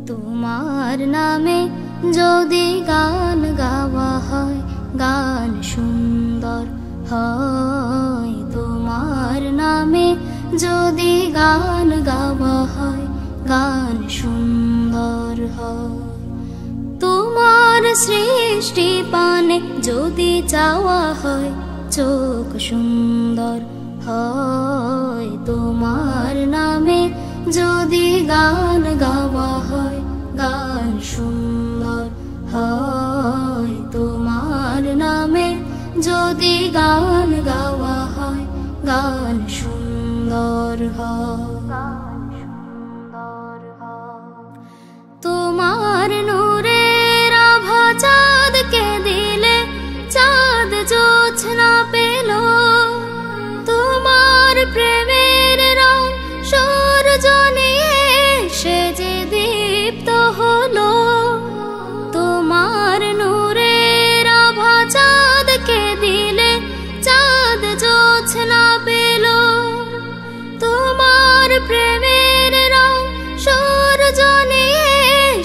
তোমার নামে যদি গান গাওয়া হয় গান সুন্দর হয়। তোমার নামে যদি গান গাওয়া হয় গান সুন্দর হয়। তোমার সৃষ্টি পানে যদি চাওয়া হয় চোখ সুন্দর হয়। তোমার নামে যদি গান গাওয়া হয় গান সুন্দর হয়। তোমার নামে যদি গান গাওয়া হয় গান সুন্দর হয়। তোমার নূরের আভা চাঁদকে দিলে চাঁদ জোছনা পেল। তোমার প্রেমের রং সূর্য নিয়ে সে যে দীপ্ত হলো। তোমার নূরের আভা চাঁদকে দিলে চাঁদ জোছনা পেল। তোমার প্রেমের রং সূর্য নিয়ে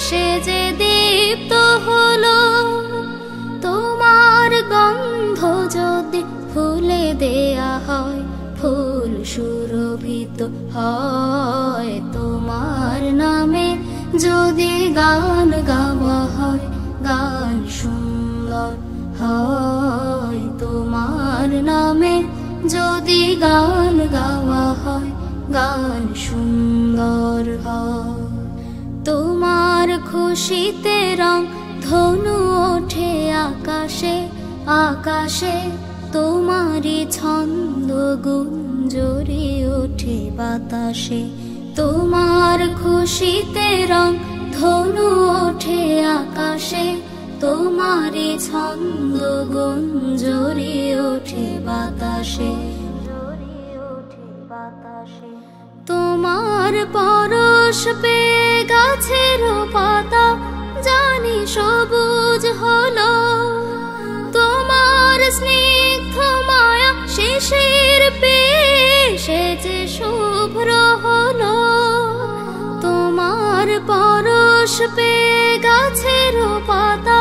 সে যে দীপ্ত হলো। তোমার গন্ধ যদি ফুলে দেয়া হয় ফুল সুরভিত হয়। তোমার নামে যদি গান গাওয়া হয় গান সুন্দর হয়। তোমার নামে যদি গান গাওয়া হয় গান সুন্দর হয়। তোমার খুশিতে রং ধনু ওঠে আকাশে আকাশে। তোমারই ছন্দ গুঞ্জরি ওঠে বাতাসে। তোমার খুশিতে রং ধনু ওঠে আকাশে। তোমারই ছন্দ গুঞ্জরি ওঠে বাতাসে। তোমার পরশ পেয়ে গাছের পাতা জানি সবুজ হলো। তোমার স্নিগ্ধ মায়া শিশির পেয়ে সে যে শুভ্র হলো। তোমার পরশ পেয়ে গাছের পাতা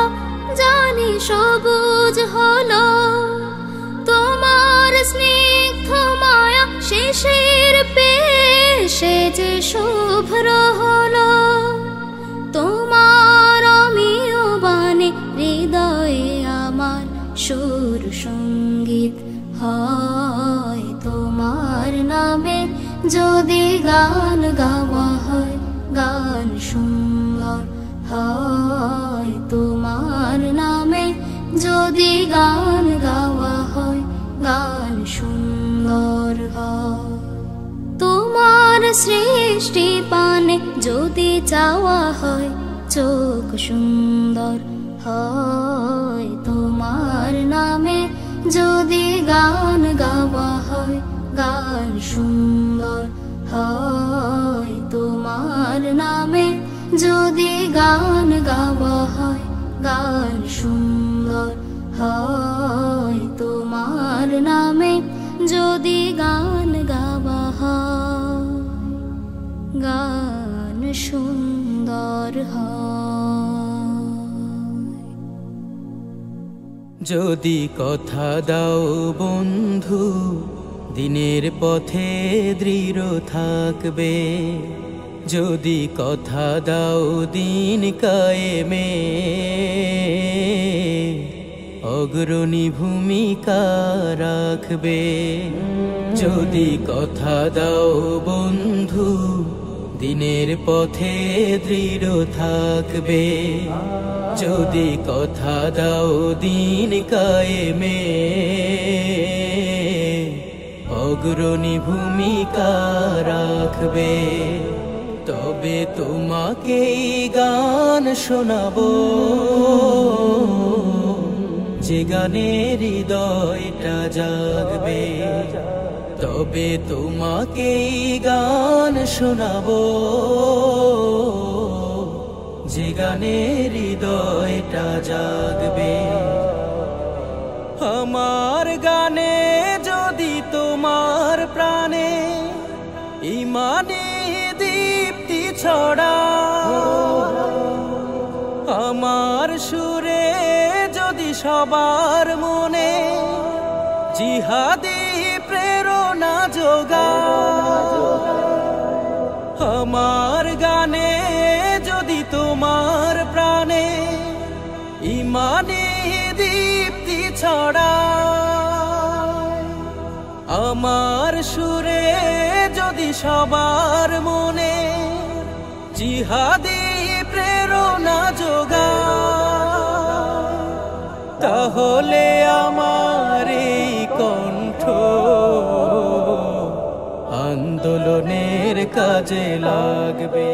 জানি সবুজ হলো। তোমার স্নিগ্ধ মায়া শিশির পেয়ে সে যে শুভ্র হলো। তোমার অমিয় বাণী হৃদয়ে আমার সুর সঙ্গীত হয়। তোমার নামে যদি গান গাওয়া হয় গান সুন্দর হয়। তোমার নামে যদি গান গাওয়া হয় গান সুন্দর হয়। তোমার সৃষ্টি পানে যদি চাওয়া হয় চোখ সুন্দর হয়। তোমার নামে যদি গান গাওয়া হয় গান সুন্দর হয়। তোমার নামে যদি গান গাওয়া হয় গান সুন্দর হয়। তোমার নামে যদি গান গাওয়া হয় গান সুন্দর হয়। যদি কথা দাও বন্ধু দিনের পথে দৃঢ় থাকবে। যদি কথা দাও দিন কায়েমে অগ্রণী ভূমিকা রাখবে। যদি কথা দাও বন্ধু দিনের পথে দৃঢ় থাকবে। যদি কথা দাও দিন কায়েমে অগ্রণী ভূমিকা রাখবে। তবে তোমাকেই গান শোনাবো যে গানে হৃদয়টা জাগবে। তবে তোমাকেই গান শোনাবো যে গানে হৃদয়টা জাগবে। আমার গানে যদি তোমার প্রাণে ইমানে দীপ্তি ছড়া সুরে যদি সবার মনে জিহাদি প্রেরণা যোগায়, আমার গানে যদি তোমার প্রাণে ইমানি দীপ্তি ছড়ায়, আমার সুরে যদি সবার মনে জিহাদি প্রেরণা যোগায়, তাহলে আমার এই কণ্ঠ আন্দোলনের কাজে লাগবে।